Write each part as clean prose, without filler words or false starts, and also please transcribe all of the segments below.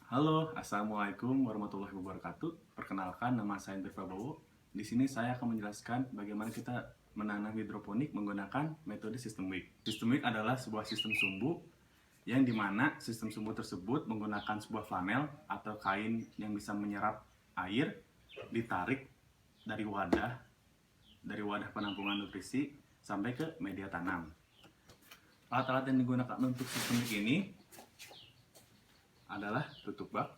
Halo, assalamualaikum warahmatullahi wabarakatuh. Perkenalkan, nama saya Indra Prabowo. Di sini saya akan menjelaskan bagaimana kita menanam hidroponik menggunakan metode sistem wick. Sistem wick adalah sebuah sistem sumbu yang dimana sistem sumbu tersebut menggunakan sebuah flanel atau kain yang bisa menyerap air ditarik dari wadah penampungan nutrisi sampai ke media tanam. Alat-alat yang digunakan untuk sistem wick ini adalah tutup bak,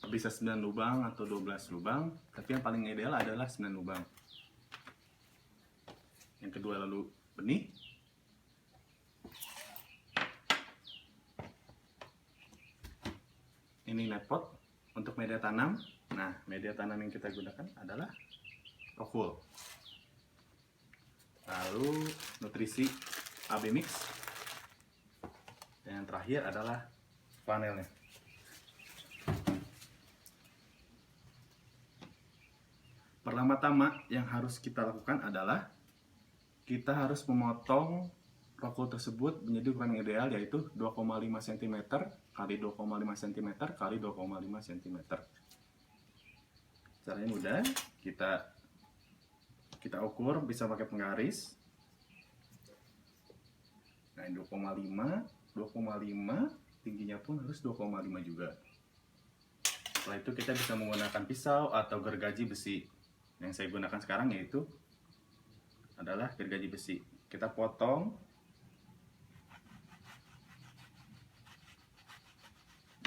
bisa 9 lubang atau 12 lubang, tapi yang paling ideal adalah 9 lubang. Yang kedua lalu benih, ini net pot untuk media tanam. Nah, media tanam yang kita gunakan adalah Rockwool. Lalu nutrisi AB mix, dan yang terakhir adalah panelnya. Pertama-tama yang harus kita lakukan adalah kita harus memotong Rockwool tersebut menjadi ukuran yang ideal, yaitu 2,5 cm kali 2,5 cm kali 2,5 cm. Caranya mudah, kita ukur bisa pakai penggaris. Nah, 2,5 tingginya pun harus 2,5 juga. Setelah itu kita bisa menggunakan pisau atau gergaji besi. Yang saya gunakan sekarang yaitu adalah gergaji besi. Kita potong.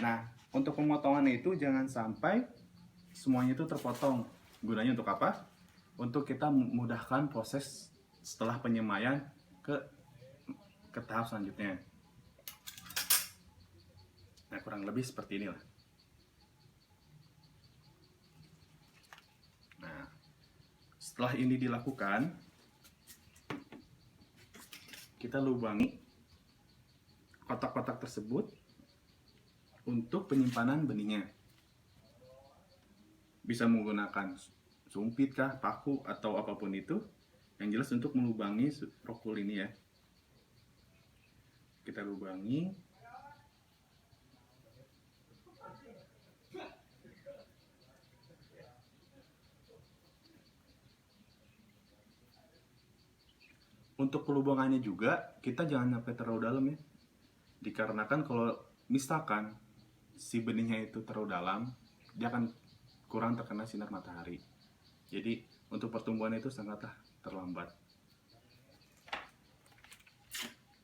Nah, untuk pemotongan itu jangan sampai semuanya itu terpotong. Gunanya untuk apa? Untuk kita memudahkan proses setelah penyemaian ke tahap selanjutnya. Nah, kurang lebih seperti inilah. Nah, setelah ini dilakukan, kita lubangi kotak-kotak tersebut untuk penyimpanan benihnya. Bisa menggunakan sumpit kah, paku, atau apapun itu. Yang jelas untuk melubangi Rockwool ini ya. Kita lubangi. Untuk pelubangannya juga kita jangan sampai terlalu dalam ya. Dikarenakan kalau misalkan si benihnya itu terlalu dalam, dia akan kurang terkena sinar matahari. Jadi untuk pertumbuhan itu sangatlah terlambat.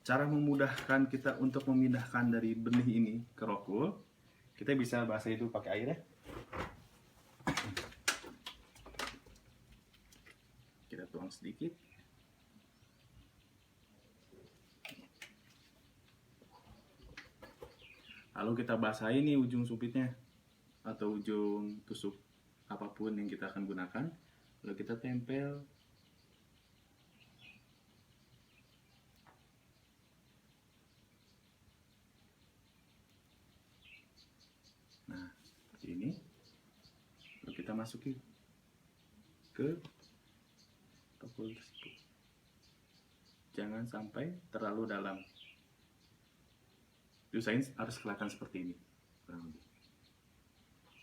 Cara memudahkan kita untuk memindahkan dari benih ini ke Rockwool, kita bisa basahi itu pakai air ya. Kita tuang sedikit. Lalu kita basahi nih ujung sumpitnya atau ujung tusuk apapun yang kita akan gunakan. Lalu kita tempel. Nah, seperti ini. Lalu kita masukin ke Rockwool tersebut. Jangan sampai terlalu dalam. Diusahain harus kelihatan seperti ini.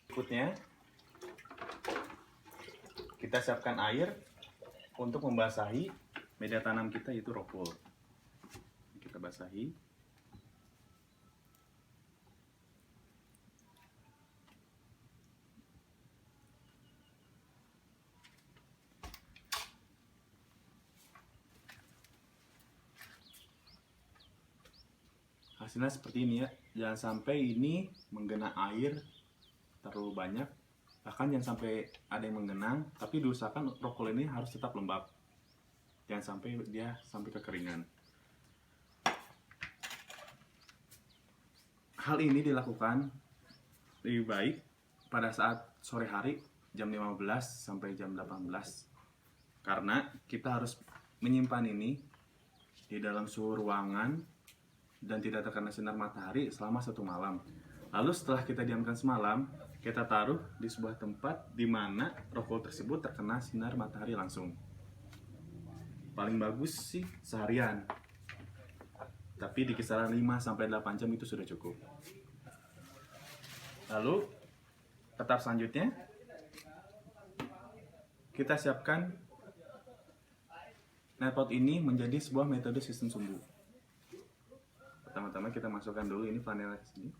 Berikutnya, kita siapkan air untuk membasahi media tanam kita, yaitu Rockwool. Kita basahi. Hasilnya seperti ini ya. Jangan sampai ini menggena air terlalu banyak, bahkan jangan sampai ada yang menggenang. Tapi diusahakan Rockwool ini harus tetap lembab, jangan sampai dia sampai kekeringan. Hal ini dilakukan lebih baik pada saat sore hari jam 15 sampai jam 18, karena kita harus menyimpan ini di dalam suhu ruangan dan tidak terkena sinar matahari selama 1 malam. Lalu setelah kita diamkan semalam, kita taruh di sebuah tempat di mana Rockwool tersebut terkena sinar matahari langsung. Paling bagus sih seharian, tapi di kisaran 5-8 jam itu sudah cukup. Lalu tahap selanjutnya kita siapkan Netpot ini menjadi sebuah metode sistem sumbu. Pertama-tama kita masukkan dulu ini vanilla ke sini.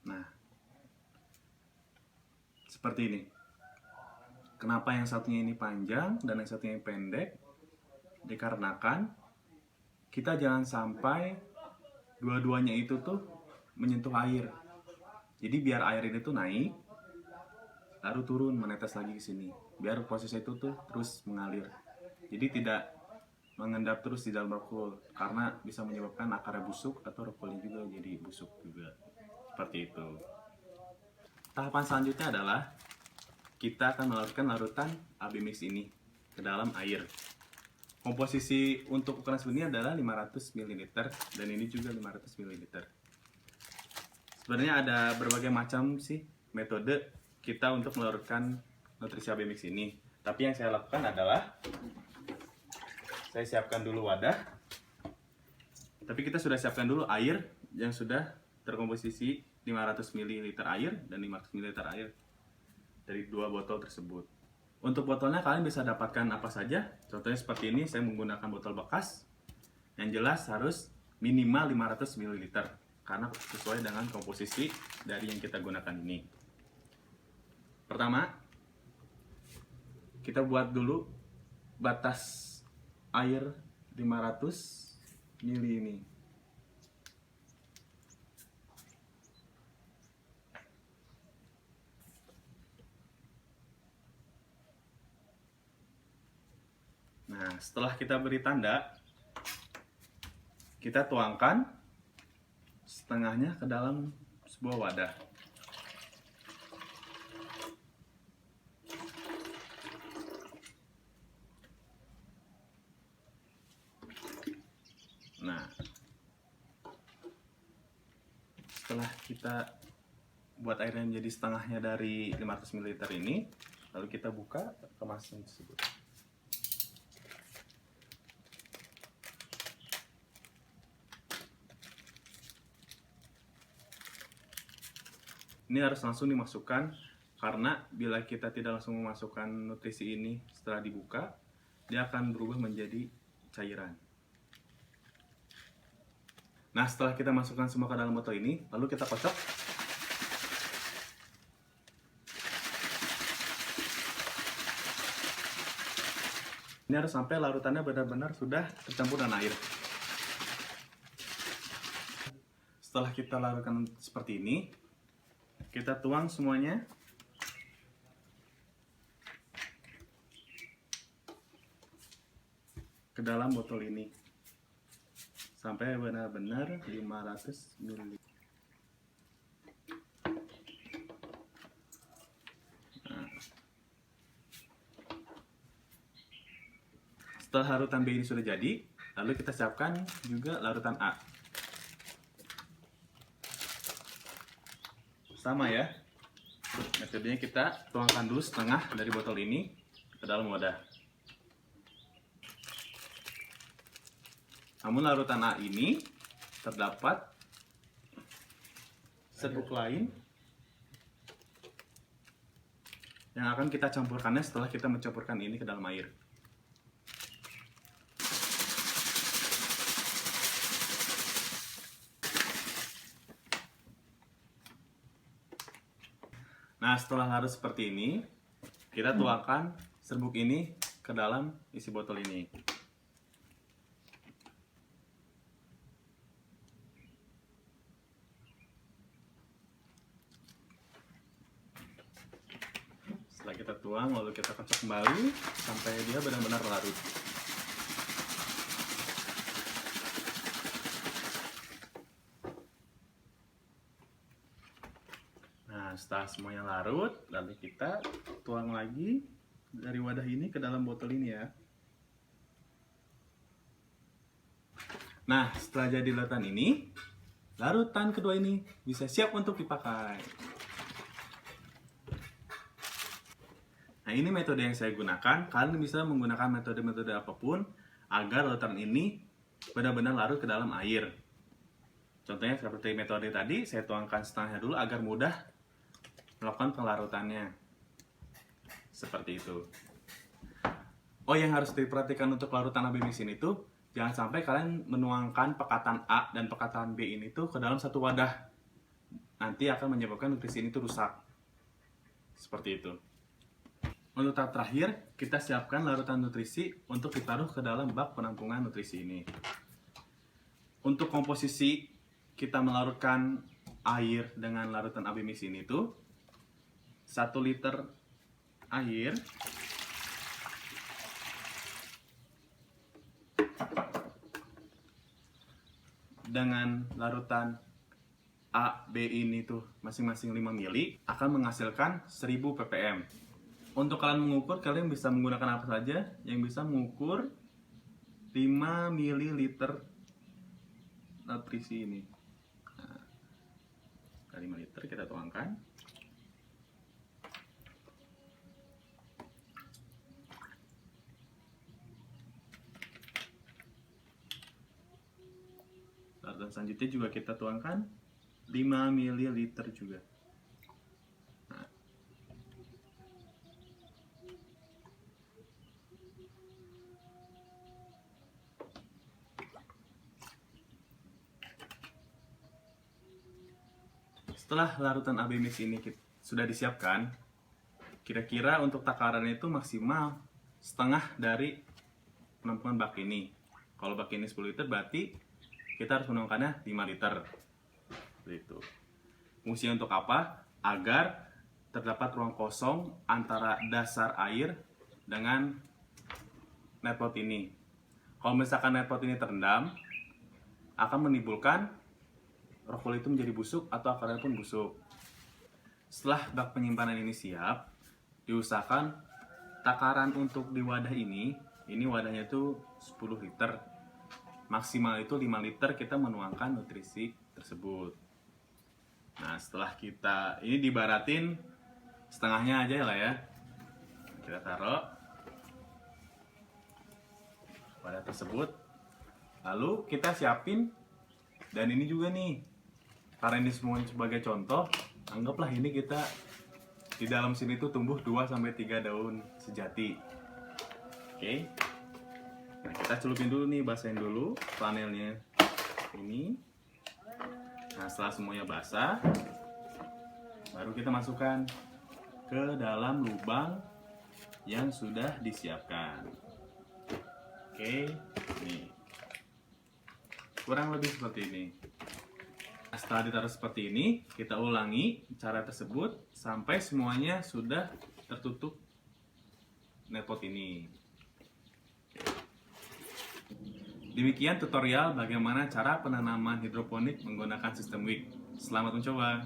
Nah, seperti ini. Kenapa yang satunya ini panjang dan yang satunya ini pendek? Dikarenakan kita jangan sampai dua-duanya itu tuh menyentuh air. Jadi biar air ini tuh naik, lalu turun menetes lagi ke sini. Biar proses itu tuh terus mengalir. Jadi tidak mengendap terus di dalam rockwool karena bisa menyebabkan akarnya busuk atau rockwoolnya juga jadi busuk juga. Seperti itu. Tahapan selanjutnya adalah kita akan melarutkan larutan AB mix ini ke dalam air. Komposisi untuk ukuran sebenarnya adalah 500 ml dan ini juga 500 ml. Sebenarnya ada berbagai macam sih metode kita untuk melarutkan nutrisi AB mix ini. Tapi yang saya lakukan adalah saya siapkan dulu wadah. Tapi kita sudah siapkan dulu air yang sudah terkomposisi 500 ml air dan 500 ml air dari dua botol tersebut. Untuk botolnya kalian bisa dapatkan apa saja. Contohnya seperti ini, saya menggunakan botol bekas. Yang jelas harus minimal 500 ml karena sesuai dengan komposisi dari yang kita gunakan ini. Pertama, kita buat dulu batas air 500 ml ini. Nah, setelah kita beri tanda, kita tuangkan setengahnya ke dalam sebuah wadah. Nah, setelah kita buat airnya menjadi setengahnya dari 500 ml ini, lalu kita buka kemasan tersebut. Ini harus langsung dimasukkan karena bila kita tidak langsung memasukkan nutrisi ini setelah dibuka, dia akan berubah menjadi cairan. Nah, setelah kita masukkan semua ke dalam botol ini, lalu kita kocok. Ini harus sampai larutannya benar-benar sudah tercampur dengan air. Setelah kita larutkan seperti ini, kita tuang semuanya ke dalam botol ini sampai benar-benar 500 ml. Nah, setelah larutan B ini sudah jadi, lalu kita siapkan juga larutan A. Sama ya, metodenya kita tuangkan dulu setengah dari botol ini ke dalam wadah. Namun larutan A ini terdapat serbuk lain yang akan kita campurkannya setelah kita mencampurkan ini ke dalam air. Nah, setelah larut seperti ini, kita tuangkan serbuk ini ke dalam isi botol ini. Setelah kita tuang, lalu kita kocok kembali sampai dia benar-benar larut. Nah, setelah semuanya larut, lalu kita tuang lagi dari wadah ini ke dalam botol ini ya. Nah, setelah jadi larutan ini, larutan kedua ini bisa siap untuk dipakai. Nah, ini metode yang saya gunakan. Kalian bisa menggunakan metode-metode apapun agar larutan ini benar-benar larut ke dalam air. Contohnya seperti metode tadi, saya tuangkan setengahnya dulu agar mudah melakukan pelarutannya. Seperti itu. Oh, yang harus diperhatikan untuk larutan AB mixin itu, jangan sampai kalian menuangkan pekatan A dan pekatan B ini tuh ke dalam satu wadah. Nanti akan menyebabkan nutrisi ini tuh rusak. Seperti itu. Untuk tahap terakhir, kita siapkan larutan nutrisi untuk ditaruh ke dalam bak penampungan nutrisi ini. Untuk komposisi, kita melarutkan air dengan larutan AB mixin itu 1 liter air dengan larutan A, B ini tuh masing-masing 5 mili akan menghasilkan 1000 ppm. Untuk kalian mengukur, kalian bisa menggunakan apa saja yang bisa mengukur 5 ml nutrisi ini. Nah, 5 liter kita tuangkan. Dan selanjutnya juga kita tuangkan 5 ml juga. Nah. Setelah larutan AB mix ini sudah disiapkan, kira-kira untuk takarannya itu maksimal setengah dari penampungan bak ini. Kalau bak ini 10 liter berarti kita harus menuangkannya 5 liter. Begitu. Fungsinya untuk apa? Agar terdapat ruang kosong antara dasar air dengan netpot ini. Kalau misalkan netpot ini terendam, akan menimbulkan rock wool itu menjadi busuk atau akarnya pun busuk. Setelah bak penyimpanan ini siap, diusahakan takaran untuk di wadah ini wadahnya itu 10 liter. Maksimal itu 5 liter kita menuangkan nutrisi tersebut. Nah, setelah kita ini dibaratin setengahnya aja lah ya. Kita taruh wadah tersebut. Lalu kita siapin, dan ini juga nih, karena ini semua sebagai contoh, anggaplah ini kita di dalam sini tuh tumbuh 2-3 daun sejati. Oke. Nah, kita celupin dulu nih, basahin dulu panelnya ini. Nah, setelah semuanya basah, baru kita masukkan ke dalam lubang yang sudah disiapkan. Oke, nih. Kurang lebih seperti ini. Nah, setelah ditaruh seperti ini, kita ulangi cara tersebut sampai semuanya sudah tertutup netpot ini. Demikian tutorial bagaimana cara penanaman hidroponik menggunakan sistem WIC. Selamat mencoba!